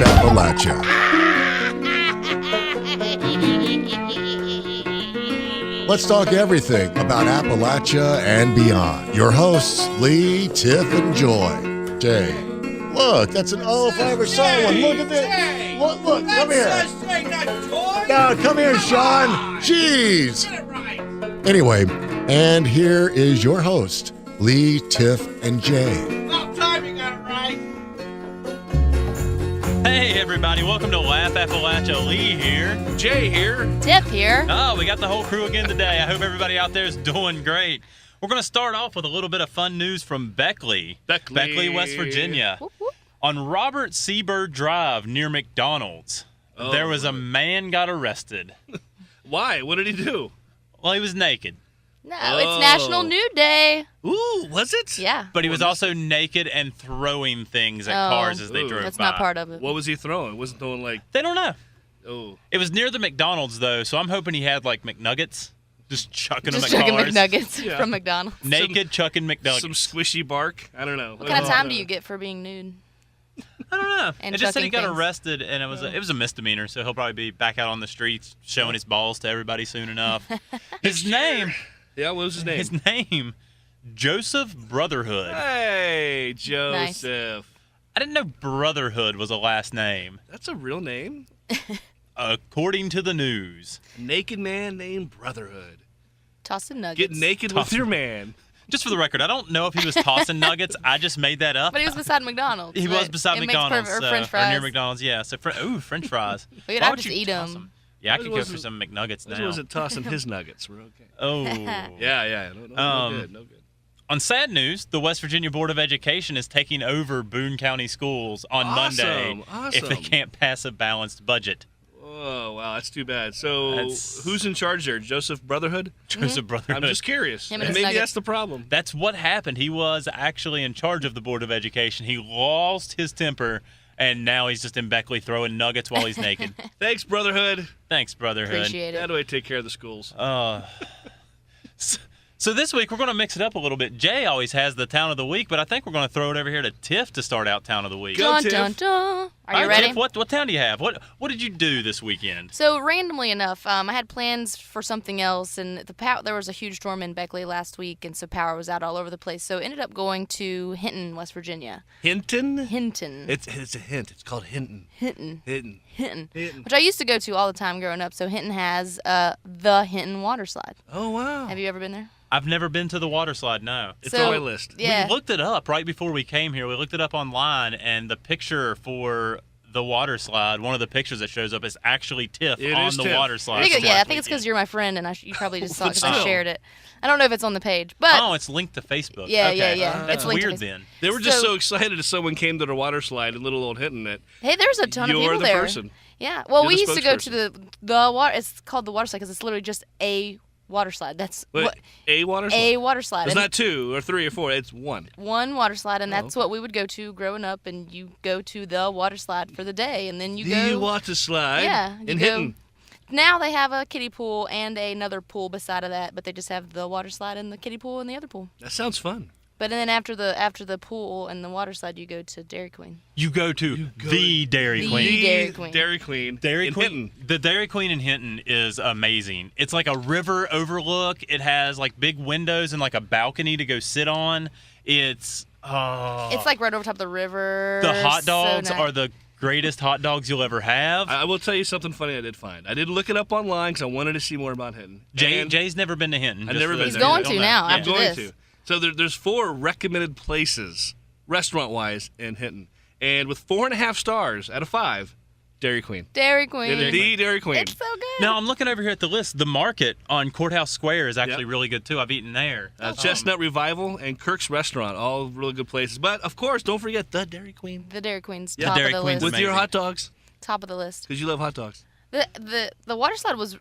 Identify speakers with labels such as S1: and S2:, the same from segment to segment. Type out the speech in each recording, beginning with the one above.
S1: Appalachia. Let's talk everything about Appalachia and beyond. Your hosts, Lee, Tiff, and Jay. Look, that's an old flavor song one. Look at this. Look, come here. No, come here, Sean. Jeez. Anyway, and here is your host, Lee, Tiff, and Jay.
S2: About time you got it right.
S3: Hey, everybody. Welcome to Laugh Appalachia. Lee here.
S2: Jay here.
S4: Tiff here.
S3: Oh, we got the whole crew again today. I hope everybody out there is doing great. We're going to start off with a little bit of fun news from Beckley, West Virginia.
S4: Whoop, whoop.
S3: On Robert Seabird Drive near McDonald's, there was a man got arrested.
S2: Why? What did he do?
S3: Well, he was naked.
S4: No, it's National Nude Day.
S2: Ooh, was it?
S4: Yeah.
S3: But he was also naked and throwing things at cars as they drove
S4: That's
S3: by.
S4: not part of it.
S2: What was he throwing? Wasn't throwing like...
S3: They don't know.
S2: Oh.
S3: It was near the McDonald's, though, so I'm hoping he had, like, McNuggets. Just chucking them
S4: Just
S3: at
S4: chucking
S3: cars.
S4: McNuggets
S2: Yeah.
S4: from McDonald's.
S3: Naked chucking McNuggets.
S2: Some squishy bark? I don't know.
S4: What kind of time do you get for being nude?
S3: I don't know.
S4: And
S3: It just said he got
S4: chucking things.
S3: arrested, and it was a misdemeanor, so he'll probably be back out on the streets showing his balls to everybody soon enough. His name,
S2: Yeah, what was his name?
S3: Joseph Brotherhood.
S2: Hey, Joseph.
S3: I didn't know Brotherhood was a last name.
S2: That's a real name.
S3: According to the news.
S2: Naked man named Brotherhood.
S4: Tossing nuggets.
S2: Get naked with your man.
S3: Just for the record, I don't know if he was tossing nuggets. I just made that up.
S4: But he was beside McDonald's.
S3: He was
S4: but
S3: beside
S4: it makes
S3: McDonald's.
S4: perfect- or French fries.
S3: Or near McDonald's, yeah. So, French fries.
S4: We could
S3: Why
S4: have
S3: would
S4: just
S3: you
S4: eat
S3: toss
S4: them.
S3: Yeah, I could go for
S2: wasn't-
S3: some McNuggets
S2: This
S3: now.
S2: wasn't tossing his nuggets. We're okay.
S3: Oh.
S2: Yeah. No good.
S3: On sad news, the West Virginia Board of Education is taking over Boone County schools on Monday if they
S2: Awesome.
S3: can't pass a balanced budget.
S2: Oh, wow, that's too bad. So,
S3: That's-
S2: who's in charge there? Joseph Brotherhood?
S3: Joseph Brotherhood.
S2: I'm just curious.
S4: Him
S2: And
S4: and his
S2: maybe
S4: nuggets.
S2: that's the problem.
S3: That's what happened. He was actually in charge of the Board of Education. He lost his temper, and now he's just in Beckley throwing nuggets while he's naked.
S2: Thanks, Brotherhood.
S3: Thanks, Brotherhood.
S4: Appreciate
S2: How
S4: it.
S2: do I take care of the schools?
S3: So this week, we're going to mix it up a little bit. Jay always has the Town of the Week, but I think we're going to throw it over here to Tiff to start out Town of the Week.
S2: Go,
S4: Dun,
S2: Tiff.
S4: dun, dun. Are
S3: All
S4: you
S3: right,
S4: ready?
S3: Tiff, what town do you have? What did you do this weekend?
S4: So randomly enough, I had plans for something else, and there was a huge storm in Beckley last week, and so power was out all over the place. So ended up going to Hinton, West Virginia.
S2: Hinton?
S4: Hinton.
S2: It's a hint. It's called Hinton. Hinton.
S4: Hinton.
S2: Hinton.
S4: Which I used to go to all the time growing up. So Hinton has the Hinton water slide.
S2: Oh, wow.
S4: Have you ever been there?
S3: I've never been to the water slide, no.
S2: It's
S4: So-
S2: on my list.
S4: Yeah.
S3: We looked it up right before we came here. We looked it up online, and the picture for the water slide, one of the pictures that shows up is actually Tiff
S2: It
S3: on
S2: is
S3: the
S2: Tiff.
S3: water slide.
S4: I think,
S3: from
S4: yeah, I
S3: last
S4: think it's because
S3: weekend.
S4: you're my friend, and you probably just saw it because I
S2: still.
S4: shared it. I don't know if it's on the page, but
S3: Oh, it's linked to Facebook.
S4: Yeah,
S3: okay.
S4: yeah.
S3: That's
S4: It's linked to
S3: weird
S4: Facebook.
S3: then.
S2: They were just
S4: So-
S2: so excited if someone came to the water slide in little old Hinton that
S4: hey, there's a ton of
S2: you're
S4: people
S2: the
S4: there.
S2: person.
S4: Yeah. Well,
S2: You're
S4: we
S2: the
S4: used to go to the water. It's called the water slide because it's literally just a water slide. That's
S2: Wait,
S4: what
S2: a water slide?
S4: a water slide.
S2: It's
S4: And
S2: not 2 or 3 or 4. It's 1.
S4: one water slide, and that's
S2: okay.
S4: what we would go to growing up. And you go to the water slide for the day, and then you
S2: The
S4: go.
S2: water slide
S4: Yeah, you
S2: in
S4: go-
S2: Hinton.
S4: Now they have a kiddie pool and another pool beside of that, but they just have the water slide and the kiddie pool and the other pool.
S2: That sounds fun.
S4: But then after the pool and the water slide, you go to Dairy Queen.
S3: You go to the Dairy
S4: The
S3: Queen.
S4: Dairy Queen.
S2: Dairy Queen.
S3: Dairy
S2: in
S3: Queen.
S2: Hinton.
S3: The Dairy Queen in Hinton is amazing. It's like a river overlook. It has like big windows and like a balcony to go sit on. It's
S4: It's like right over top of the river.
S3: the hot
S4: so
S3: dogs
S4: nice.
S3: are the greatest hot dogs you'll ever have.
S2: I will tell you something funny I did find. I did look it up online because I wanted to see more about Hinton. And
S3: Jay's never been to Hinton.
S2: I've
S3: just
S2: never
S3: for
S2: been
S3: those
S2: there.
S3: that
S4: going
S3: don't
S4: to
S3: know.
S4: now
S3: Yeah.
S2: I'm
S4: after
S2: going
S4: this.
S2: to. So there's 4 recommended places, restaurant-wise, in Hinton. And with 4.5 stars out of 5, Dairy Queen.
S4: Dairy Queen.
S2: The Dairy Queen.
S4: It's so good.
S3: Now I'm looking over here at the list. The market on Courthouse Square is actually
S2: Yep.
S3: really good too. I've eaten there.
S2: Chestnut Revival and Kirk's Restaurant, all really good places. But, of course, don't forget the Dairy Queen.
S4: The Dairy Queen's
S2: Yeah,
S4: top
S3: Dairy
S4: of the
S3: Queen's
S4: list.
S2: With your
S3: amazing.
S2: hot dogs,
S4: Top of the list.
S2: because you love hot dogs.
S4: The water slide was.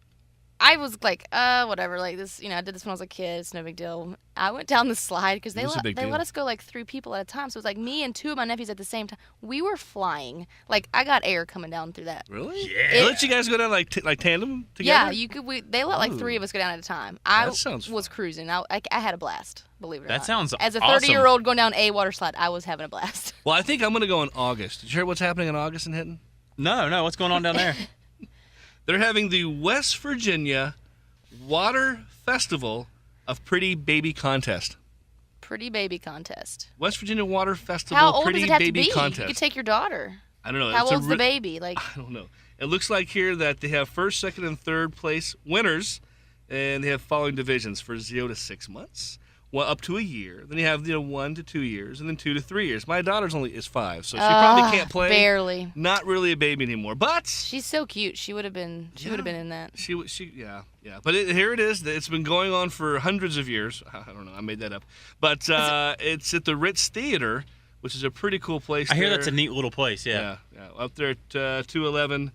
S4: I was like, whatever. Like this, I did this when I was a kid. It's no big deal. I went down the slide because
S2: It was a big deal.
S4: let us go like 3 people at a time. So it was like me and 2 of my nephews at the same time. We were flying. Like I got air coming down through that.
S2: Really?
S3: Yeah.
S2: They let you guys go down like tandem together?
S4: Yeah, you could. They let like 3 of us go down at a time. I
S2: That sounds
S4: was cruising. I had a blast. Believe it or
S3: That
S4: not.
S3: sounds
S4: As a
S3: awesome.
S4: 30-year-old going down a water slide, I was having a blast.
S2: Well, I think I'm going to go in August. Did you hear what's happening in August in Hinton?
S3: No. What's going on down there?
S2: They're having the West Virginia Water Festival of Pretty Baby Contest.
S4: Pretty baby contest.
S2: West Virginia Water Festival
S4: How old
S2: Pretty
S4: does it have
S2: Baby
S4: to be?
S2: Contest.
S4: You could take your daughter.
S2: I don't know.
S4: How
S2: It's a
S4: old's the baby? Like,
S2: I don't know. It looks like here that they have first, second, and third place winners, and they have following divisions for 0 to 6 months, up to a year. Then you have 1 to 2 years, and then 2 to 3 years. My daughter's is 5, so she probably can't play.
S4: Barely.
S2: Not really a baby anymore, but
S4: She's so cute. She would have been. She would have been in that.
S2: yeah. But here it is. It's been going on for hundreds of years. I don't know. I made that up. But it's at the Ritz Theater, which is a pretty cool place.
S3: I hear that's a neat little place. Yeah.
S2: Up there at 211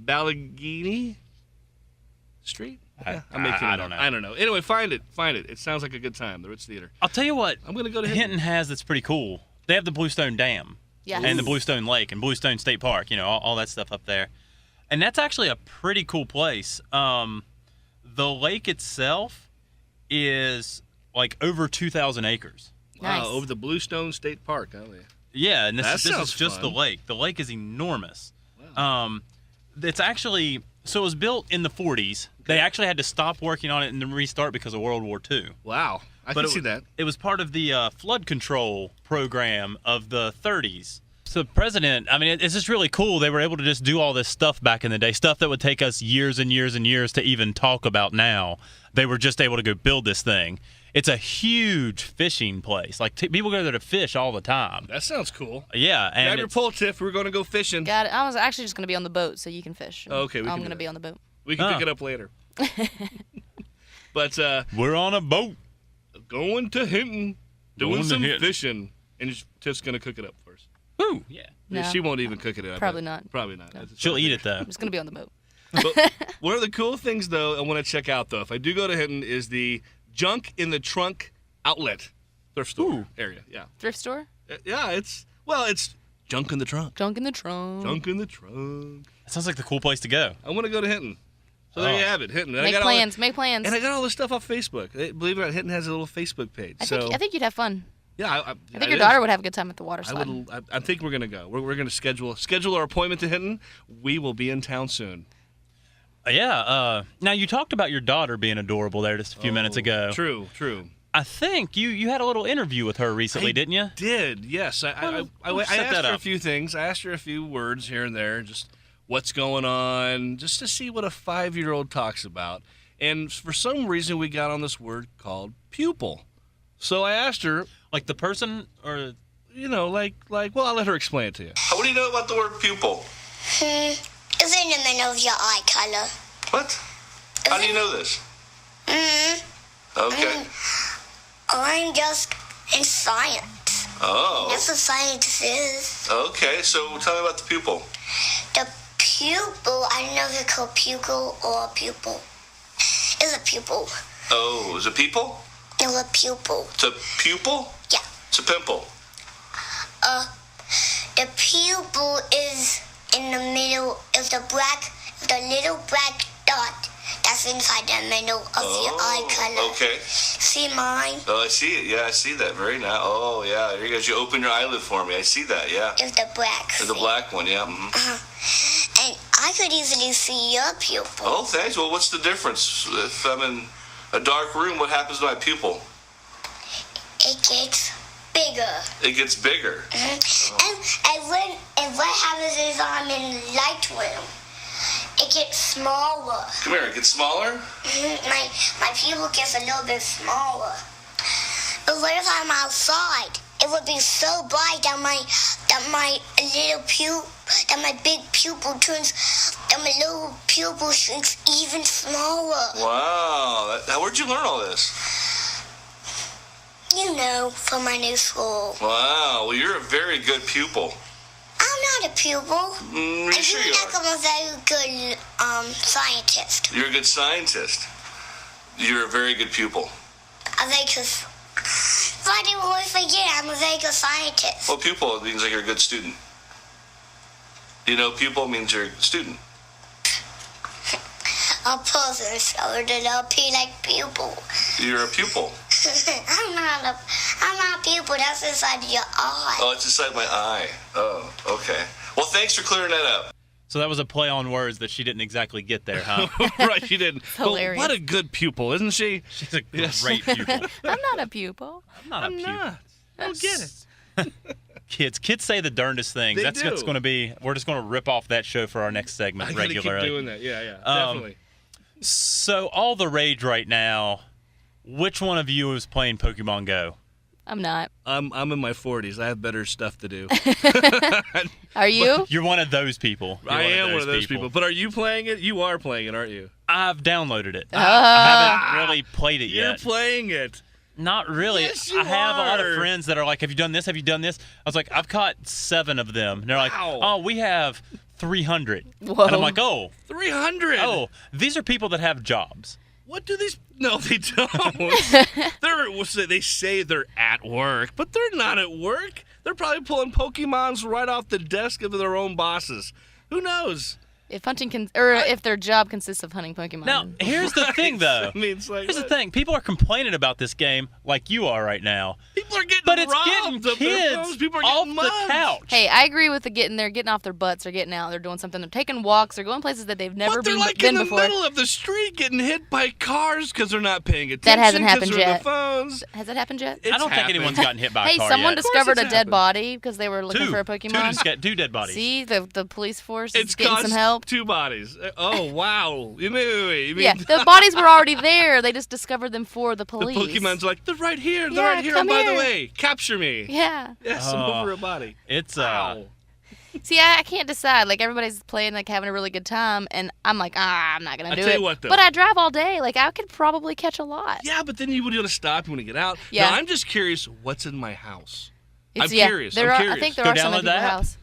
S2: Ballagini Street. Yeah, I'm making it up. I don't know. Anyway, find it. It sounds like a good time. The Ritz Theater.
S3: I'll tell you what.
S2: I'm gonna go to
S3: Hinton has that's pretty cool. They have the Bluestone Dam.
S4: Yes.
S3: And the Bluestone Lake and Bluestone State Park. All that stuff up there, and that's actually a pretty cool place. The lake itself is like over 2,000 acres.
S4: Nice.
S2: Wow, over the Bluestone State Park. Oh yeah.
S3: Yeah, and this
S2: sounds
S3: is just
S2: fun.
S3: the lake. The lake is enormous.
S2: Wow.
S3: It's actually it was built in the 40s. They actually had to stop working on it and then restart because of World War II.
S2: Wow. I can see that.
S3: It was part of the flood control program of the 30s. So the president, I mean, it's just really cool. They were able to just do all this stuff back in the day, stuff that would take us years and years and years to even talk about now. They were just able to go build this thing. It's a huge fishing place. Like, people go there to fish all the time.
S2: That sounds cool.
S3: Yeah. And
S2: Grab your pole, Tiff. We're going to go fishing.
S4: Got it. I was actually just gonna be on the boat, so you can fish.
S2: Oh, okay, we
S4: I'm
S2: can do
S4: gonna
S2: that.
S4: be on the boat.
S2: We can pick it up later. But
S3: we're on a boat.
S2: going to Hinton, doing
S3: Going to
S2: some
S3: Hinton.
S2: fishing, and Tiff's going to cook it up for us.
S3: Woo. Yeah.
S4: No.
S2: She won't even cook it up.
S4: Probably not.
S2: Probably not. That's-
S3: She'll eat it, though.
S4: I'm just gonna be on the boat.
S2: But one of the cool things, though, I want to check out, though, if I do go to Hinton, is the Junk in the Trunk outlet thrift store area. Yeah.
S4: Thrift store.
S2: Yeah, it's junk in the trunk.
S4: Junk in the trunk.
S2: Junk in the trunk.
S3: That sounds like the cool place to go.
S2: I want to go to Hinton. So there you have it, Hinton. And
S4: Make plans. Make plans.
S2: And I got all this stuff off Facebook. Believe it or not, Hinton has a little Facebook page.
S4: I think you'd have fun.
S2: Yeah,
S4: I think your daughter would have a good time at the water slide.
S2: I think we're gonna go. We're gonna schedule our appointment to Hinton. We will be in town soon.
S3: Yeah. Now, you talked about your daughter being adorable there just a few minutes ago.
S2: True.
S3: I think you had a little interview with her recently, didn't you?
S2: Did, yes. I asked her a few things. I asked her a few words here and there, just what's going on, just to see what a 5-year-old talks about. And for some reason, we got on this word called pupil. So I asked her,
S3: Like the person, or
S2: well, I'll let her explain it to you. What do you know about the word pupil?
S5: It's in the middle of your eye color.
S2: What? How do you know this? Okay.
S5: I'm just in science.
S2: Oh.
S5: That's what science is.
S2: Okay, so tell me about the pupil.
S5: The pupil, I don't know if it's called pupil or pupil. It's a pupil.
S2: Oh, is it people?
S5: It's a pupil.
S2: It's a pupil?
S5: Yeah.
S2: It's a pimple.
S5: The pupil is in the middle of the little black dot that's inside the middle of your eye color.
S2: Okay.
S5: See mine?
S2: Oh, I see it. Yeah, I see that. Very nice. Oh, yeah. There you go. You open your eyelid for me. I see that. Yeah.
S5: It's the black.
S2: The black one. Yeah.
S5: And I could easily see your pupil.
S2: Oh, thanks. Well, what's the difference? If I'm in a dark room, what happens to my pupil?
S5: It gets bigger.
S2: It gets bigger.
S5: And what happens is I'm in the light room. It gets smaller.
S2: Come here. It gets smaller?
S5: My pupil gets a little bit smaller. But what if I'm outside? It would be so bright that my big pupil turns, that my little pupil shrinks even smaller.
S2: Wow. Where'd you learn all this?
S5: From my new school.
S2: Wow. Well, you're a very good pupil.
S5: I'm not a pupil.
S2: Sure
S5: I feel
S2: you
S5: like
S2: are.
S5: I'm a very good scientist.
S2: You're a good scientist. You're a very good pupil.
S5: But I didn't always forget I'm a very good scientist.
S2: Well, pupil means like you're a good student. Pupil means you're a student.
S5: A person colored it up here like pupil.
S2: You're a pupil.
S5: I'm not a pupil. That's inside your eye.
S2: Oh, it's inside my eye. Oh, okay. Well, thanks for clearing that up.
S3: So that was a play on words that she didn't exactly get there, huh?
S2: Right, she didn't.
S4: Hilarious.
S2: What a good pupil, isn't she?
S3: She's a great pupil.
S4: I'm not a pupil.
S3: I'm not a pupil.
S2: Not. I don't get it.
S3: Kids say the darndest things.
S2: They
S3: That's
S2: do.
S3: what's going to be. We're just going to rip off that show for our next segment
S2: I gotta
S3: regularly.
S2: keep doing that. Yeah, definitely.
S3: So all the rage right now. Which one of you is playing Pokemon Go?
S4: I'm not.
S2: I'm in my 40s. I have better stuff to do.
S4: Are you?
S3: You're one of those people.
S2: I am one of those people. But are you playing it? You are playing it, aren't you?
S3: I've downloaded it. I haven't really played it
S2: You're
S3: yet.
S2: playing it.
S3: Not really.
S2: Yes, you
S3: I have a lot
S2: are.
S3: of friends that are like, have you done this? Have you done this? I was like, I've caught 7 of them. And they're like,
S2: Wow.
S3: oh, we have 300.
S4: Whoa.
S3: And I'm like, oh,
S2: 300.
S3: oh, these are people that have jobs.
S2: What do these? No, they don't. They say they're at work, but they're not at work. They're probably pulling Pokemons right off the desk of their own bosses. Who knows?
S4: If if their job consists of hunting Pokemon.
S3: Now, here's the thing, though.
S2: I mean, it's like,
S3: Here's the thing. People are complaining about this game like you are right now.
S2: People are getting
S3: But it's
S2: robbed
S3: getting
S2: of their
S3: kids
S2: phones. People are
S3: off
S2: getting
S3: the
S2: mugged.
S3: couch.
S4: Hey, I agree with they're getting off their butts, they're getting out, they're doing something, they're taking walks, they're going places that they've never
S2: But they're
S4: been,
S2: like
S4: been
S2: in the
S4: before.
S2: middle of the street getting hit by cars because they're not paying attention.
S4: That hasn't
S2: 'cause
S4: happened
S2: they're on
S4: yet.
S2: The phones.
S4: Has that happened yet?
S3: I don't think
S2: happened.
S3: anyone's gotten hit by a
S4: Hey,
S3: car
S4: someone
S3: yet.
S4: discovered a
S2: it's
S4: dead
S2: happened.
S4: body because they were looking
S3: Two.
S4: for a Pokemon.
S3: Two dead bodies.
S4: See, the police force is
S2: It's
S4: getting
S2: caused
S4: some help.
S2: 2 bodies. Oh, wow. You mean
S4: Yeah, the bodies were already there. They just discovered them for the
S2: the
S4: police.
S2: Pokemon's like, they're right here. They're
S4: Yeah,
S2: right here.
S4: come
S2: And by the
S4: here.
S2: way, capture me.
S4: Yeah.
S2: Yes, I'm
S3: Oh.
S2: over a body.
S3: It's
S2: Wow.
S4: See, I can't decide. Like, everybody's playing, like, having a really good time, and I'm like, I'm not going to do
S2: tell
S4: it.
S2: you what, though.
S4: But I drive all day. Like, I could probably catch a lot.
S2: Yeah, but then you would want to stop. You want to get out.
S4: Yeah.
S2: Now, I'm just curious what's in my house.
S4: It's,
S2: I'm
S4: yeah,
S2: curious.
S4: There
S2: I'm
S4: are,
S2: curious.
S4: I think there
S3: Go
S4: are some in
S3: download the
S4: people's
S3: app.
S4: house.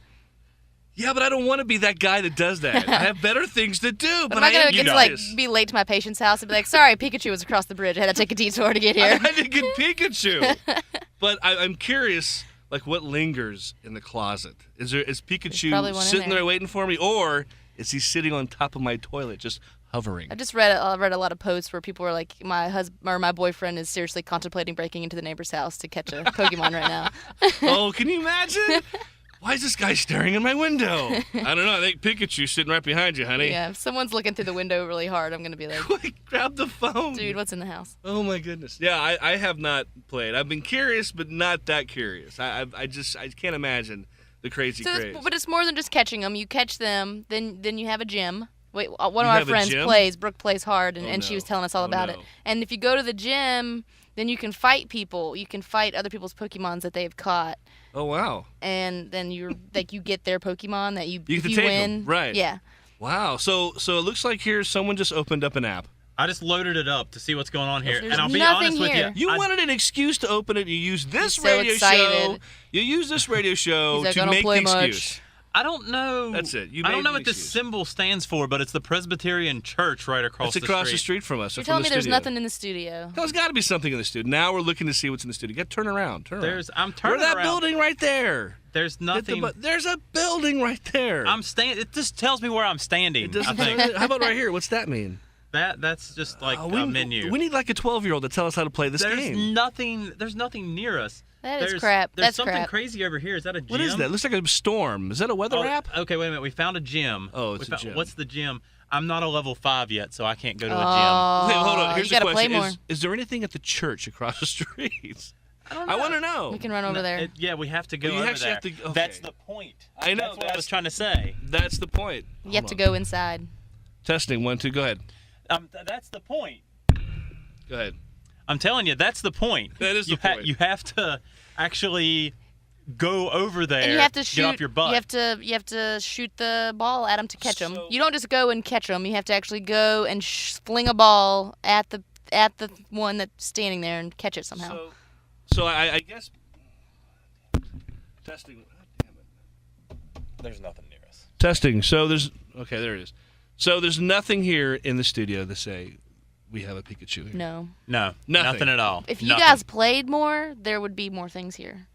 S2: Yeah, but I don't want to be that guy that does that. I have better things to do,
S4: But
S2: but
S4: am I
S2: I am
S4: going to get to,
S2: curious.
S4: be late to my patient's house and be like, sorry, Pikachu was across the bridge. I had to take a detour to get
S2: I
S4: here.
S2: had to get Pikachu. But I'm curious, like, what lingers in the closet? Is
S4: probably
S2: Pikachu
S4: one in
S2: sitting
S4: there.
S2: there waiting for me, or is he sitting on top of my toilet just hovering?
S4: I just read a lot of posts where people were like, my husband or my boyfriend is seriously contemplating breaking into the neighbor's house to catch a Pokemon right now.
S2: Oh, can you imagine? Why is this guy staring in my window? I don't know. I think Pikachu's sitting right behind you, honey.
S4: Yeah, if someone's looking through the window really hard, I'm going to be like,
S2: Quick, grab the phone.
S4: dude, what's in the house?
S2: Oh my goodness. Yeah, I have not played. I've been curious, but not that curious. I can't imagine the crazy craze.
S4: But it's more than just catching them. You catch them, then you have a gym. Wait, one
S2: You
S4: of our
S2: have a
S4: friends
S2: gym?
S4: plays. Brooke plays hard, and,
S2: Oh,
S4: and she
S2: no.
S4: was telling us all
S2: Oh,
S4: about
S2: no.
S4: it. And if you go to the gym, then you can fight people. You can fight other people's Pokemons that they've caught,
S2: Oh wow.
S4: and then you get their Pokemon that you
S2: You get
S4: if
S2: to
S4: you
S2: take 'em,
S4: win.
S2: right.
S4: Yeah.
S2: Wow. So it looks like here someone just opened up an app.
S3: I just loaded it up to see what's going on here.
S4: There's
S3: And I'll be
S4: nothing
S3: honest with
S4: here.
S3: you.
S2: You wanted an excuse to open it. You used this
S4: so
S2: radio show.
S4: excited.
S2: You used this radio show
S4: He's like,
S2: to
S4: "I don't
S2: make
S4: play
S2: the
S4: much."
S2: excuse.
S3: I don't know.
S2: That's it. You
S3: I
S2: made
S3: don't know
S2: an
S3: what this
S2: excuse.
S3: symbol stands for, but it's the Presbyterian Church right across
S2: It's across the street from us.
S4: You're
S2: from
S4: telling
S2: the
S4: me there's
S2: studio.
S4: nothing in the studio.
S2: There's got to be something in the studio. Now we're looking to see what's in the studio. Turn around. Turn around.
S3: I'm turning
S2: Where that
S3: around.
S2: building right there.
S3: There's nothing.
S2: There's a building right there.
S3: I'm standing. It just tells me where I'm standing.
S2: It doesn't
S3: I think
S2: How about right here? What's that mean?
S3: that's just like
S2: we,
S3: a menu.
S2: We need like a 12-year-old to tell us how to play this
S3: There's
S2: game.
S3: nothing. There's nothing near us.
S4: That is
S3: There's-
S4: crap.
S3: There's
S4: That's
S3: something
S4: crap.
S3: crazy over here. Is that a gym?
S2: What is that? It looks like a storm. Is that a weather
S3: Oh,
S2: app?
S3: Okay, wait a minute. We found a gym.
S2: Oh, it's
S3: We
S2: a gym.
S3: What's the gym? I'm not a level 5 yet, so I can't go to a
S4: Oh,
S2: Wait, hold on. Here's
S4: you
S2: the
S4: gotta play
S2: question:
S4: more.
S2: is there anything at the church across the street?
S3: gym. I don't
S2: I want to know.
S4: We can run over there.
S3: Yeah, we have to go
S2: Well, you
S3: over
S2: actually
S3: there.
S2: have to- okay.
S3: That's the point.
S2: I know,
S3: That's what I
S2: that's-
S3: was trying to say.
S2: That's the point.
S4: You have
S2: Hold
S4: to
S2: on.
S4: go inside.
S2: Testing 1, 2. Go ahead.
S3: That's the point.
S2: Go ahead.
S3: I'm telling you, that's the point.
S2: That is the
S3: you
S2: point.
S3: You have to actually go over there.
S4: And you have to shoot.
S3: Get off your butt.
S4: You have to shoot the ball at them to catch them.
S2: So-
S4: You don't just go and catch them. You have to actually go and fling a ball at the one that's standing there and catch it somehow.
S2: So I guess testing. God damn it.
S3: There's nothing near us.
S2: Testing. So there it is. So there's nothing here in the studio to say we have a Pikachu here.
S4: No.
S3: No,
S2: Nothing.
S3: nothing at all.
S4: If you
S3: Nothing.
S4: guys played more, there would be more things here.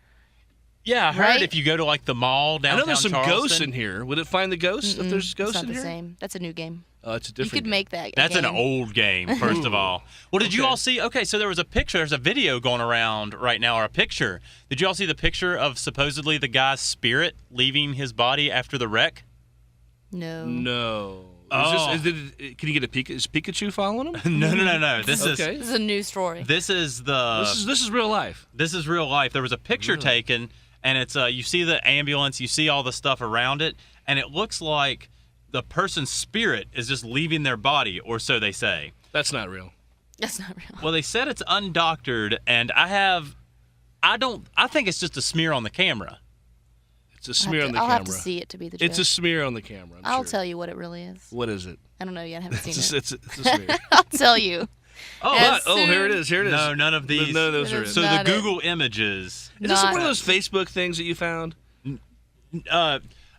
S3: Yeah, I heard
S4: Right?
S3: if you go to like the mall
S2: I
S3: downtown
S2: know there's some
S3: Charleston,
S2: ghosts in here. Would it find the ghosts if there's
S4: It's
S2: ghosts
S4: not
S2: in
S4: the
S2: here?
S4: same. That's a new game.
S2: Oh, it's a
S4: You
S2: different.
S4: could
S2: game.
S4: make that.
S3: That's
S4: game.
S3: an old game, first of all. Well, did you
S2: Okay.
S3: all see? Okay, so there was a picture. There's a video going around right now, or a picture. Did you all see the picture of supposedly the guy's spirit leaving his body after the wreck?
S2: No.
S3: Oh.
S2: Can you get a Pikachu? Is Pikachu following him?
S3: No. This
S2: Okay.
S4: This is a news story.
S3: This is
S2: This is real life.
S3: This is real life. There was a picture taken, and it's you see the ambulance, you see all the stuff around it, and it looks like the person's spirit is just leaving their body, or so they say.
S2: That's not real.
S4: That's not real.
S3: Well, they said it's undoctored, and I think it's just a smear on the camera.
S2: It's a smear on the
S4: I'll
S2: camera.
S4: have to see it to be the judge.
S2: It's a smear on the camera.
S4: I'll tell you what it really is.
S2: What is it?
S4: I don't know yet. I haven't seen it.
S2: It's a smear.
S4: I'll tell you.
S2: Oh,
S4: As
S2: here it is. Here it is.
S3: No, none of these.
S2: None of those are it.
S4: It's
S3: So the
S4: not it.
S3: Google images.
S2: Is this
S4: Not-
S2: one of those Facebook things that you found?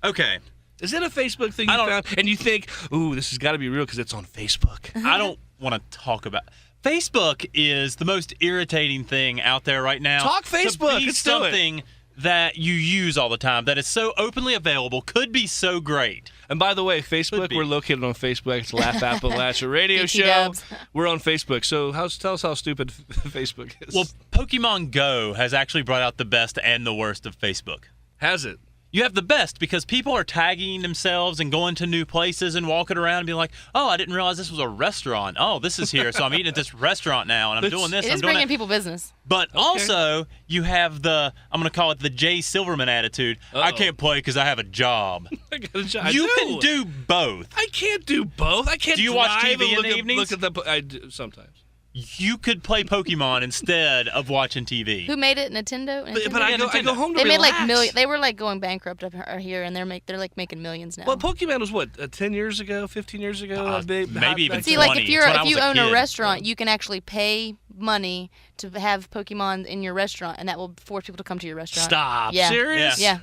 S3: Okay.
S2: Is it a Facebook thing
S3: I
S2: you
S3: don't-
S2: found? And you think, ooh, this has got to be real because it's on Facebook.
S3: I don't want to talk about. Facebook is the most irritating thing out there right now.
S2: Talk Facebook.
S3: To be
S2: Let's do it.
S3: something that you use all the time, that is so openly available, could be so great.
S2: And by the way, Facebook,
S3: Could be.
S2: we're located on Facebook. It's Laugh Appalachia Radio
S4: BT
S2: Show.
S4: dubs.
S2: We're on Facebook. So tell us how stupid Facebook is.
S3: Well, Pokemon Go has actually brought out the best and the worst of Facebook.
S2: has it?
S3: You have the best because people are tagging themselves and going to new places and walking around and being like, oh, I didn't realize this was a restaurant. Oh, this is here, so I'm eating at this restaurant now, and I'm doing this,
S4: It
S3: I'm
S4: is
S3: doing
S4: bringing
S3: that.
S4: people business.
S3: But also, you have I'm going to call it the Jay Silverman attitude. I
S2: Uh-oh.
S3: can't play because I have a job.
S2: I got a job.
S3: You can do both.
S2: I can't do both. I can't.
S3: Do you watch
S2: drive
S3: TV
S2: and
S3: in
S2: look
S3: the
S2: at,
S3: evenings?
S2: Look at the. I do sometimes.
S3: You could play Pokemon instead of watching TV.
S4: Who made it? Nintendo.
S2: But I
S3: Yeah,
S2: go home to
S4: They made
S2: relax.
S4: like million. They were like going bankrupt up here, and they're like making millions now.
S2: Well, Pokemon was what 10 years ago, 15 years ago.
S3: maybe even
S4: See,
S3: 20.
S4: like if
S3: It's when I
S4: you
S3: was a
S4: own a
S3: kid.
S4: restaurant, you can actually pay money to have Pokemon in your restaurant, and that will force people to come to your restaurant.
S2: Stop.
S4: Yeah.
S2: Serious?
S4: Yeah.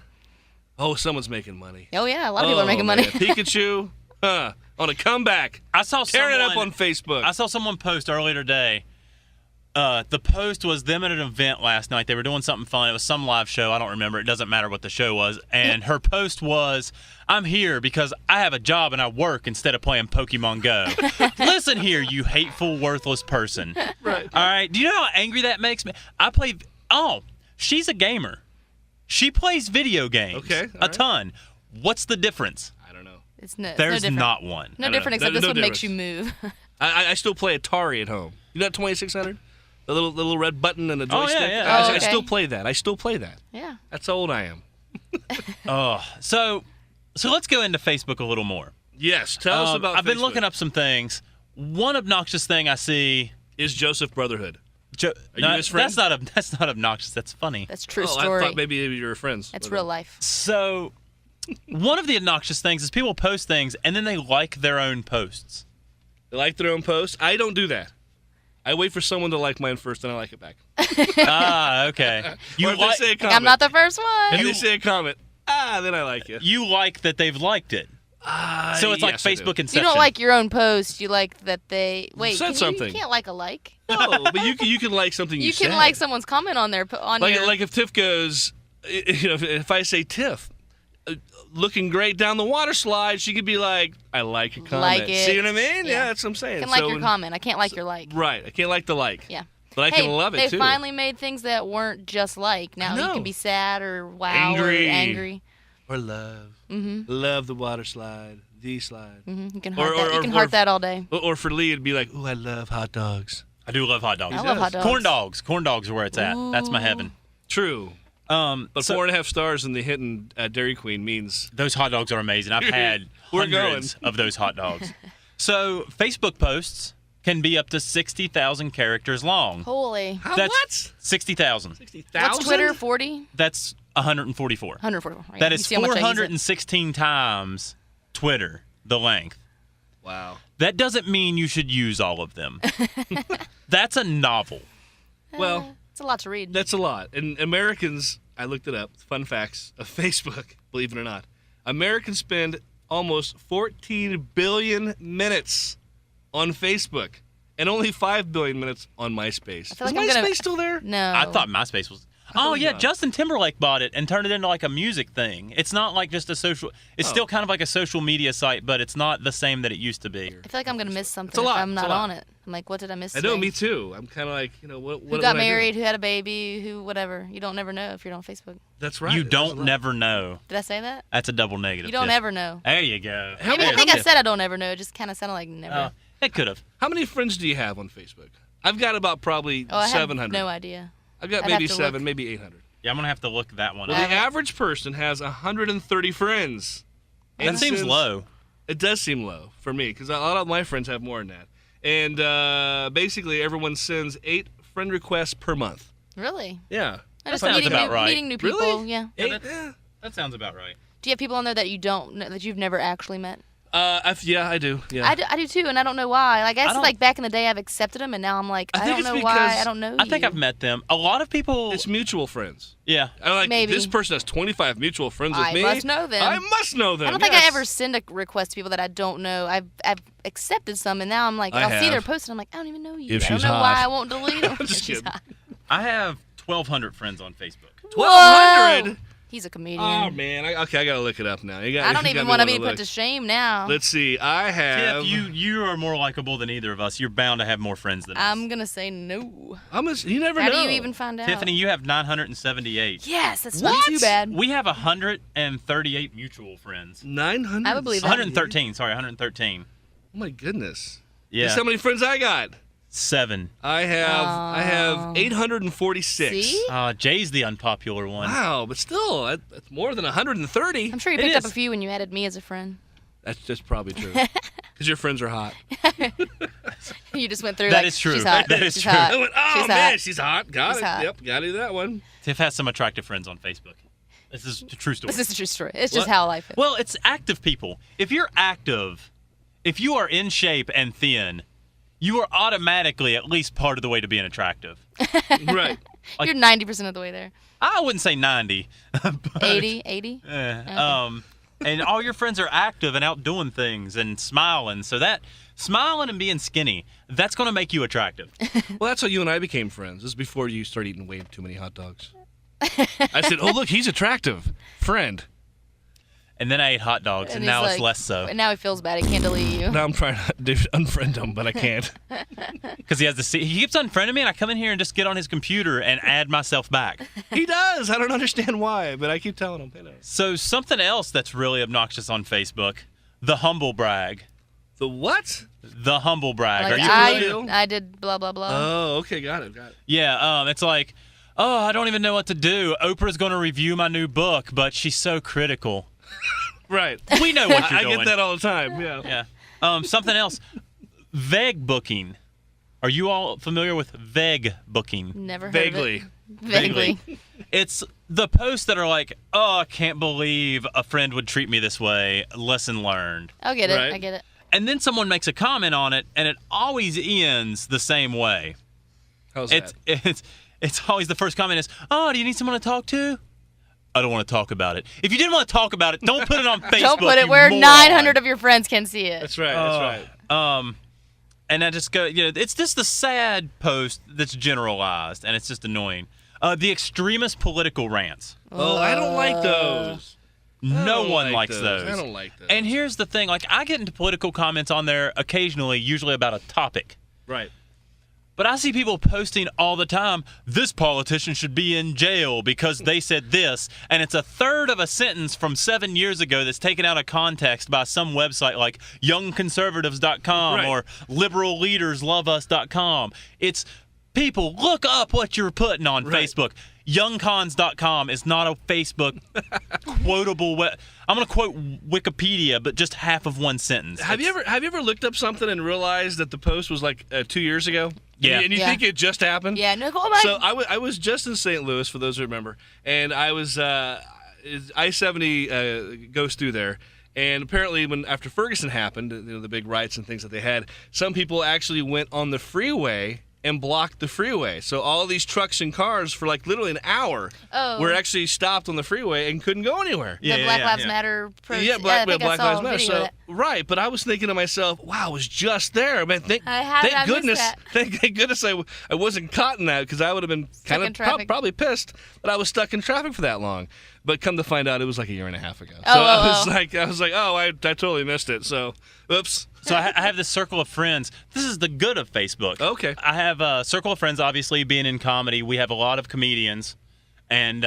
S2: Oh, someone's making money.
S4: Oh yeah, a lot of people are making money.
S2: Man. Pikachu, on a comeback.
S3: I saw
S2: Tearing it up
S3: someone-
S2: on Facebook.
S3: I saw someone post earlier today. The post was them at an event last night. They were doing something fun. It was some live show. I don't remember. It doesn't matter what the show was. And her post was, I'm here because I have a job and I work instead of playing Pokemon Go. Listen here, you hateful, worthless person.
S2: Right.
S3: All right. Do you know how angry that makes me? She's a gamer. She plays video games.
S2: Okay, all
S3: A
S2: right.
S3: ton. What's the difference?
S2: I don't know.
S4: It's no
S3: There's
S4: different.
S3: not one.
S4: No
S2: I know.
S4: different except
S2: No-
S4: this
S2: no
S4: one makes you
S2: difference.
S4: move.
S2: I still play Atari at home. You know that 2600? The little red button and the
S3: Oh, yeah,
S2: joystick?
S3: yeah.
S2: I
S4: Oh, okay.
S2: still play that. I still play that.
S4: Yeah.
S2: That's how old I am.
S3: So let's go into Facebook a little more.
S2: Yes. Tell us about
S3: I've been
S2: Facebook.
S3: looking up some things. One obnoxious thing I see.
S2: Is Joseph Brotherhood.
S3: Are
S2: you his friend?
S3: That's not obnoxious. That's funny.
S4: That's a true
S2: Oh,
S4: story.
S2: I thought maybe you were friends.
S4: It's
S2: with
S4: real
S2: him.
S4: life.
S3: So, one of the obnoxious things is people post things and then they like their own posts.
S2: They like their own posts. I don't do that. I wait for someone to like mine first, and I like it back.
S3: Okay.
S2: Or
S3: You
S2: if they
S3: like
S2: say a
S4: Like,
S2: comment.
S4: I'm not the first one.
S2: If they say a comment, then I like you.
S3: you like that they've liked it. So it's like
S2: yes, I do.
S3: Facebook
S4: You
S3: Inception.
S4: don't like your own post. You like that they wait.
S2: Said something.
S4: You can't like a like.
S2: No, but you can like something you
S4: You can
S2: said.
S4: like someone's comment on their on
S2: Like,
S4: your.
S2: like if Tiff goes, if I say Tiff, looking great down the water slide, she could be like, I like your comment.
S4: Like it.
S2: See what I mean?
S4: Yeah.
S2: Yeah, that's what I'm saying.
S4: I can like
S2: So
S4: your comment. I can't like your like.
S2: Right. I can't like the like.
S4: Yeah.
S2: But I
S4: Hey,
S2: can love it
S4: they
S2: too.
S4: finally made things that weren't just like. Now you
S2: know.
S4: can be sad or wow
S2: Angry.
S4: or angry.
S2: Or love.
S4: Mm-hmm.
S2: Love the water slide. The slide.
S4: Mm-hmm. You can
S2: Or-
S4: heart that.
S2: or-
S4: You can
S2: or-
S4: heart that all day.
S2: Or for Lee, it'd be like, ooh, I love hot dogs.
S3: I do love hot dogs.
S4: I love hot dogs.
S3: Corn dogs. Corn dogs are where it's at. That's my heaven.
S2: True. But
S3: So
S2: 4.5 stars in the Hinton Dairy Queen means
S3: those hot dogs are amazing. I've had
S2: We're
S3: hundreds of those hot dogs. So Facebook posts can be up to 60,000 characters long.
S4: Holy.
S2: how
S3: That's
S2: what?
S3: 60,000.
S2: 60,000?
S4: What's Twitter? 40?
S3: That's 144.
S4: 144. Yeah,
S3: That
S4: you
S3: is
S4: see how much I use it?
S3: 416 times Twitter, the length.
S2: Wow.
S3: That doesn't mean you should use all of them. That's a novel.
S2: Well,
S4: It's a lot to read.
S2: that's a lot. And Americans, I looked it up, fun facts of Facebook, believe it or not. Americans spend almost 14 billion minutes on Facebook and only 5 billion minutes on MySpace.
S4: I feel
S2: Is
S4: like I'm
S2: MySpace
S4: gonna-
S2: still there?
S4: No.
S3: I thought MySpace was. Oh
S2: was
S3: yeah,
S2: not.
S3: Justin Timberlake bought it and turned it into like a music thing. It's not like just a social. It's
S2: Oh.
S3: still kind of like a social media site, but it's not the same that it used to be.
S4: I feel like I'm gonna miss something
S2: It's a lot.
S4: if I'm
S2: It's a
S4: not
S2: lot.
S4: on it. I'm like, what did I miss
S2: I know,
S4: today?
S2: me too. I'm kind of like, what
S4: Who got married, who had a baby, who whatever. You don't never know if you're on Facebook.
S2: That's right.
S3: You don't never know.
S4: Did I say that?
S3: That's a double negative.
S4: You don't ever know.
S3: There you go.
S4: I think I said I don't ever know. It just kind of sounded like never.
S3: It could have.
S2: How many friends do you have on Facebook? I've got about probably
S4: I
S2: 700.
S4: have no idea.
S2: I've got
S4: I'd
S2: maybe
S4: have to
S2: 7,
S4: look.
S2: maybe 800.
S3: Yeah, I'm going to have to look that one
S2: Well,
S3: up.
S2: the average person has 130 friends.
S3: That
S2: And
S3: seems
S2: since-
S3: low.
S2: It does seem low for me because a lot of my friends have more than that. And basically, everyone sends 8 friend requests per month.
S4: Really?
S2: Yeah.
S4: I just
S3: sounds
S4: meeting
S3: about right.
S4: Meeting new people.
S2: Really?
S4: Yeah.
S2: Yeah.
S3: That sounds about right.
S4: Do you have people on there that you don't know, that you've never actually met?
S2: Yeah, I do. Yeah.
S4: I do too, and I don't know why. Like, I guess
S3: don't-
S4: like back in the day, I've accepted them, and now I'm like,
S2: I
S4: I,
S2: think
S4: don't
S2: it's
S4: know why.
S2: because
S4: I don't know.
S3: I think
S4: you.
S3: I've met them. A lot of people.
S2: It's mutual friends.
S3: Yeah.
S2: I'm like,
S4: Maybe.
S2: this person has 25 mutual friends with
S4: I
S2: me.
S4: must know them.
S2: I must know them.
S4: I don't think I
S2: yes.
S4: ever send a request to people that I don't know. I've accepted some, and now I'm like,
S2: I
S4: I'll see their
S2: have.
S4: post, and I'm like, I don't even know you.
S2: If
S4: I don't
S2: she's
S4: know
S2: hot.
S4: why I won't delete them.
S2: Just
S4: If she's
S2: kidding.
S4: hot.
S3: I have 1,200 friends on Facebook.
S2: 1,200.
S4: Whoa! He's a comedian.
S2: Oh man. I gotta look it up now.
S4: I don't even want to be put
S2: look.
S4: to shame now.
S2: Let's see. I have.
S3: Tiff, you are more likable than either of us. You're bound to have more friends than us.
S4: I'm gonna say no.
S2: You never
S4: How
S2: know.
S4: do you even find out?
S3: Tiffany, you have 978.
S4: Yes, that's
S2: What?
S4: not too bad.
S3: We have 138 mutual friends.
S2: 900.
S4: I would believe that.
S3: 113. Sorry, 113.
S2: Oh my goodness.
S3: Yeah.
S2: Guess how many friends I got?
S3: 7.
S2: I have 846.
S4: See?
S3: Jay's the unpopular one.
S2: Wow, but still, that's more than 130.
S4: I'm sure you
S3: It
S4: picked up
S3: is.
S4: a few when you added me as a friend.
S2: That's probably true. Because your friends are hot.
S4: You just went through.
S3: That
S4: like,
S3: is true.
S4: She's hot.
S3: That is
S4: she's
S3: true.
S4: Hot.
S2: I went, oh
S4: she's
S2: man,
S4: hot.
S2: she's hot. Got
S4: She's
S2: it.
S4: hot.
S2: Yep, got to do that one.
S3: Tiff has some attractive friends on Facebook. This is a true story.
S4: This is a true story. It's just
S2: What?
S4: how life is.
S3: Well, it's active people. If you're active, if you are in shape and thin, you are automatically at least part of the way to being attractive.
S2: Right.
S3: like-
S4: You're 90% of the way there.
S3: I wouldn't say 90. But,
S4: 80?
S3: and all your friends are active and out doing things and smiling. So that smiling and being skinny, that's going to make you attractive.
S2: Well, that's how you and I became friends. This is before you started eating way too many hot dogs. I said, oh, look, he's attractive. Friend.
S3: And then I ate hot dogs, and
S4: he's
S3: now it's
S4: like-
S3: less so.
S4: And now he feels bad. He can't delete you.
S2: Now I'm trying to unfriend him, but I can't.
S3: Because he has to see. He keeps unfriending me, and I come in here and just get on his computer and add myself back.
S2: He does. I don't understand why, but I keep telling him.
S3: So something else that's really obnoxious on Facebook, the humble brag.
S2: The what?
S3: The humble brag.
S4: Like,
S3: Are you familiar?
S4: I did blah, blah, blah.
S2: Oh, okay. Got it.
S3: Yeah, it's like, oh, I don't even know what to do. Oprah's going to review my new book, but she's so critical.
S2: Right.
S3: We know what you're
S2: I
S3: doing.
S2: get that all the time. Yeah.
S3: Yeah. Something else, VEG booking. Are you all familiar with VEG booking?
S4: Never heard
S2: Vaguely.
S4: of it. Vaguely.
S3: It's the posts that are like, oh, I can't believe a friend would treat me this way. Lesson learned.
S4: I'll get it.
S2: Right.
S4: I get it.
S3: And then someone makes a comment on it, and it always ends the same way.
S2: How's that?
S3: It's always the first comment is, oh, do you need someone to talk to? I don't want to talk about it. If you didn't want to talk about it, don't put it on Facebook.
S4: Don't put it
S3: you
S4: where
S3: moron.
S4: 900 of your friends can see it.
S2: That's right. That's right.
S3: And I just go, it's just the sad post that's generalized, and it's just annoying. The extremist political rants.
S2: Oh, I don't like those.
S3: No
S2: don't
S3: one
S2: like
S3: likes those.
S2: I don't like those.
S3: And here's the thing, like I get into political comments on there occasionally, usually about a topic.
S2: Right.
S3: But I see people posting all the time, this politician should be in jail because they said this, and it's a third of a sentence from 7 years ago that's taken out of context by some website like youngconservatives.com
S2: Right.
S3: or liberalleadersloveus.com. It's people, look up what you're putting on
S2: Right.
S3: Facebook. Youngcons.com is not a Facebook quotable I'm going to quote Wikipedia, but just half of one sentence.
S2: Have you ever looked up something and realized that the post was like 2 years ago?
S3: Yeah.
S2: And you
S4: Yeah.
S2: think it just happened?
S4: Yeah, no, oh my.
S2: So I was just in St. Louis, for those who remember, and I was I-70 goes through there, and apparently after Ferguson happened, the big riots and things that they had, some people actually went on the freeway and blocked the freeway. So all these trucks and cars for like literally an hour were actually stopped on the freeway and couldn't go anywhere.
S4: the Black Lives Matter.
S2: Yeah,
S4: Black
S2: Black Lives Matter.
S4: Video of
S2: So
S4: that.
S2: right, but I was thinking to myself, "Wow, I was just there, man! Thank
S4: How did I miss
S2: goodness,
S4: that?
S2: thank goodness I wasn't caught in that because I would have been kind
S4: in
S2: of
S4: traffic.
S2: probably pissed that I was stuck in traffic for that long." But come to find out, it was like a year and a half ago. So
S4: Oh,
S2: I was like, oh, I totally missed it. So, oops.
S3: So I have this circle of friends. This is the good of Facebook.
S2: Okay.
S3: I have a circle of friends, obviously, being in comedy. We have a lot of comedians. And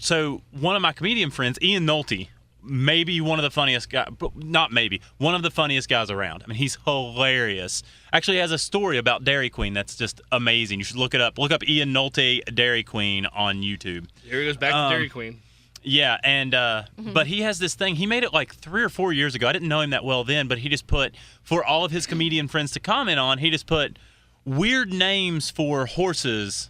S3: so one of my comedian friends, Ian Nolte, maybe one of the funniest guys, not maybe, one of the funniest guys around. I mean, he's hilarious. Actually has a story about Dairy Queen that's just amazing. You should look it up. Look up Ian Nolte Dairy Queen on YouTube.
S2: Here he goes back to Dairy Queen.
S3: Yeah, and but he has this thing. He made it like 3 or 4 years ago. I didn't know him that well then, but he just put, for all of his comedian friends to comment on, he just put weird names for horses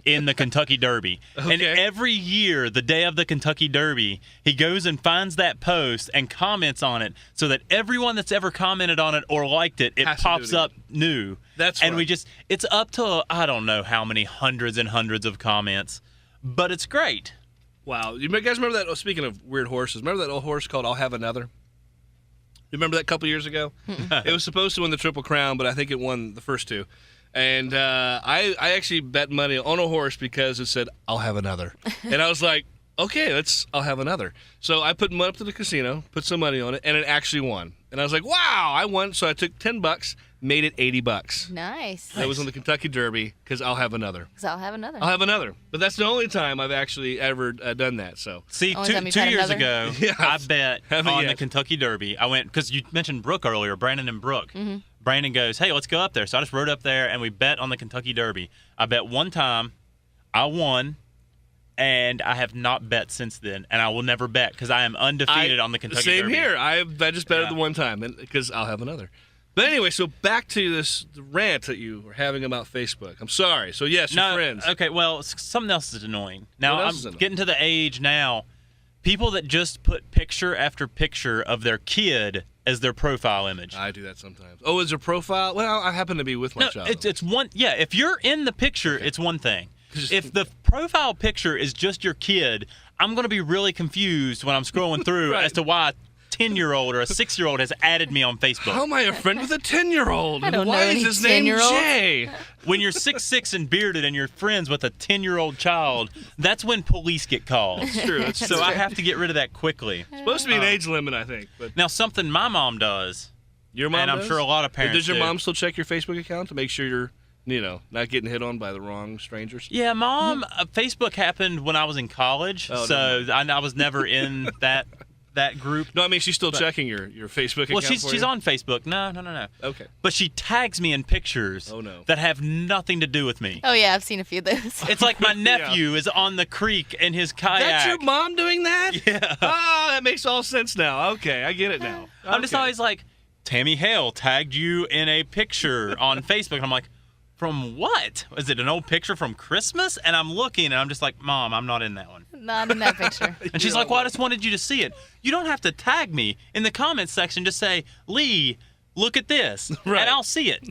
S3: in the Kentucky Derby.
S2: Okay.
S3: And every year, the day of the Kentucky Derby, he goes and finds that post and comments on it so that everyone that's ever commented on it or liked it, it pops up new.
S2: That's
S3: and
S2: right.
S3: we just, it's up to, I don't know how many hundreds and hundreds of comments, but it's great.
S2: Wow. You guys remember that? Oh, speaking of weird horses, remember that old horse called I'll Have Another? You remember that a couple years ago? It was supposed to win the Triple Crown, but I think it won the first two. And I actually bet money on a horse because it said, I'll have another. And I was like, okay, I'll have another. So I put money up to the casino, put some money on it, and it actually won. And I was like, wow, I won. So I took $10, made it $80.
S4: Nice.
S2: That was on the Kentucky Derby because I'll have another.
S4: Because I'll have another.
S2: I'll have another. But that's the only time I've actually ever done that. So
S3: See,
S4: Only time you've
S3: two
S4: had
S3: years
S4: another?
S3: ago,
S2: Yeah.
S3: I bet
S2: Haven't
S3: on
S2: yet.
S3: the Kentucky Derby. I went, because you mentioned Brooke earlier, Brandon and Brooke.
S4: Mm-hmm.
S3: Brandon goes, hey, let's go up there. So I just rode up there, and we bet on the Kentucky Derby. I bet one time, I won, and I have not bet since then, and I will never bet because I am undefeated on the Kentucky
S2: Same
S3: Derby.
S2: here. I just bet it
S3: Yeah.
S2: the one time because I'll have another. But anyway, so back to this rant that you were having about Facebook. I'm sorry. So yes, your friends.
S3: Okay, well, something else is annoying. Now,
S2: What
S3: I'm
S2: else is annoying?
S3: getting to the age now, people that just put picture after picture of their kid as their profile image.
S2: I do that sometimes. Oh, is there profile? Well, I happen to be with my
S3: No,
S2: child.
S3: it's one. Yeah, if you're in the picture, it's one thing. If the profile picture is just your kid, I'm going to be really confused when I'm scrolling through
S2: Right.
S3: as to why a 10-year-old or a 6-year-old has added me on Facebook.
S2: How am I a friend with a 10-year-old?
S4: I don't
S2: Why
S4: know
S2: is
S4: any
S2: his name
S4: 10-year-olds.
S2: Jay?
S3: When you're 6'6" and bearded and you're friends with a 10-year-old child, that's when police get called.
S2: It's true. It's
S3: So I have to get rid of that quickly.
S2: supposed to be an age limit, I think. But
S3: Now, something my mom does,
S2: your mom
S3: and I'm
S2: does?
S3: sure a lot of
S2: Or
S3: parents
S2: does your
S3: do.
S2: mom still check your Facebook account to make sure you're, not getting hit on by the wrong strangers?
S3: Yeah, Mom, Facebook happened when I was in college,
S2: Oh,
S3: so I was never in that group.
S2: No, I mean she's still checking your Facebook
S3: Well,
S2: account.
S3: she's
S2: for you?
S3: on Facebook. No.
S2: Okay.
S3: But she tags me in pictures
S2: Oh, no.
S3: that have nothing to do with me.
S4: Oh, yeah, I've seen a few of those.
S3: It's like my nephew is on the creek in his kayak.
S2: That's your mom doing that?
S3: Yeah.
S2: Oh, that makes all sense now. Okay, I get it now.
S3: I'm just
S2: Okay.
S3: always like, Tammy Hale tagged you in a picture on Facebook. And I'm like, from what? Is it an old picture from Christmas? And I'm looking, and I'm just like, Mom, I'm not in that one.
S4: Not in that picture.
S3: And she's like, well, I just wanted you to see it. You don't have to tag me. In the comments section, just say, Lee, look at this.
S2: Right.
S3: And I'll see it.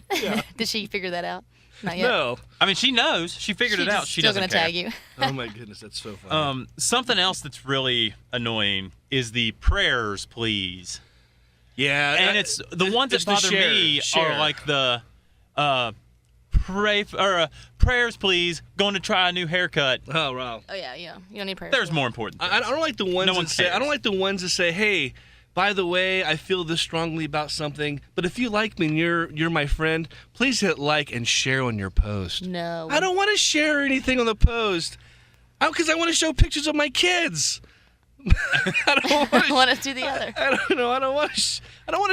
S4: Did she figure that out? Not yet.
S2: No.
S3: I mean, she knows. She figured it out. She
S4: still
S3: doesn't
S4: gonna
S3: care.
S4: tag you.
S2: Oh my goodness, that's so funny.
S3: Something else that's really annoying is the prayers, please.
S2: Yeah,
S3: And it's the ones that
S2: it's the
S3: bother me
S2: share.
S3: are like the prayers, please. Going to try a new haircut.
S2: Oh wow.
S4: Oh, yeah. You don't need prayers.
S3: There's more important things.
S2: I don't like the ones
S3: No one
S2: that say. I
S3: cares.
S2: don't like the ones that say, "Hey, by the way, I feel this strongly about something, but if you like me and you're my friend, please hit like and share on your post."
S4: No.
S2: I don't want to share anything on the post, because I want to show pictures of my kids. I don't want
S4: I want to do the other.
S2: I don't know. I don't want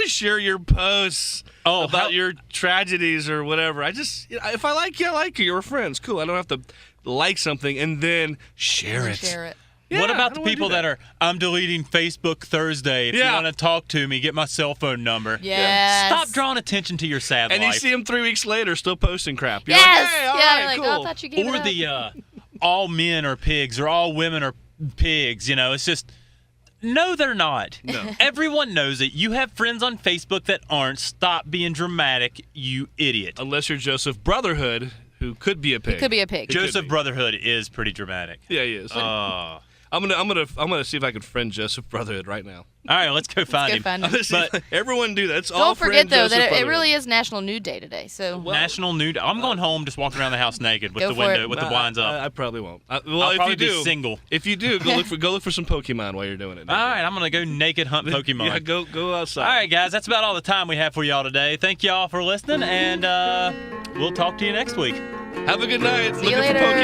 S2: to share your posts about your tragedies or whatever. I just, if I like you, I like you. You're friends. Cool. I don't have to like something and then share it.
S4: Share it.
S2: Yeah,
S3: what
S2: I
S3: about the
S2: don't wanna
S3: people
S2: do
S3: that are, I'm deleting Facebook Thursday. If you
S2: Yeah.
S3: want to talk to me, get my cell phone number.
S4: Yes.
S3: Stop drawing attention to your sad
S2: And
S3: life.
S2: you see them 3 weeks later still posting crap. You're
S4: Yes.
S2: like, hey, all
S4: yeah.
S2: right,
S4: You're like,
S2: cool.
S4: oh, I thought you gave
S3: Or
S4: it up.
S3: the all men are pigs or all women are pigs. It's just, no, they're not.
S2: No.
S3: Everyone knows it. You have friends on Facebook that aren't. Stop being dramatic, you idiot.
S2: Unless you're Joseph Brotherhood, who could be a pig.
S4: It could be a pig.
S2: It could
S3: Joseph
S2: be.
S3: Brotherhood is pretty dramatic.
S2: Yeah, he is. I'm gonna see if I can friend Joseph Brotherhood right now.
S3: All right, let's go find him.
S2: But everyone do that. It's
S4: Don't
S2: all
S4: forget, though,
S2: Joseph
S4: that it
S2: Brotherhood.
S4: really is National Nude Day today. So
S3: National Nude. I'm going home, just walking around the house naked with
S4: Go
S3: the
S4: for
S3: window,
S4: it.
S3: with the blinds up.
S2: I probably won't.
S3: I'll
S2: If
S3: probably
S2: you do,
S3: be single.
S2: If you do, go look for some Pokemon while you're doing it.
S3: All right, I'm gonna go naked hunt Pokemon.
S2: Yeah, go outside.
S3: All right, guys, that's about all the time we have for y'all today. Thank y'all for listening, and we'll talk to you next week.
S2: Have a good night.
S4: See you
S2: Looking for
S4: later.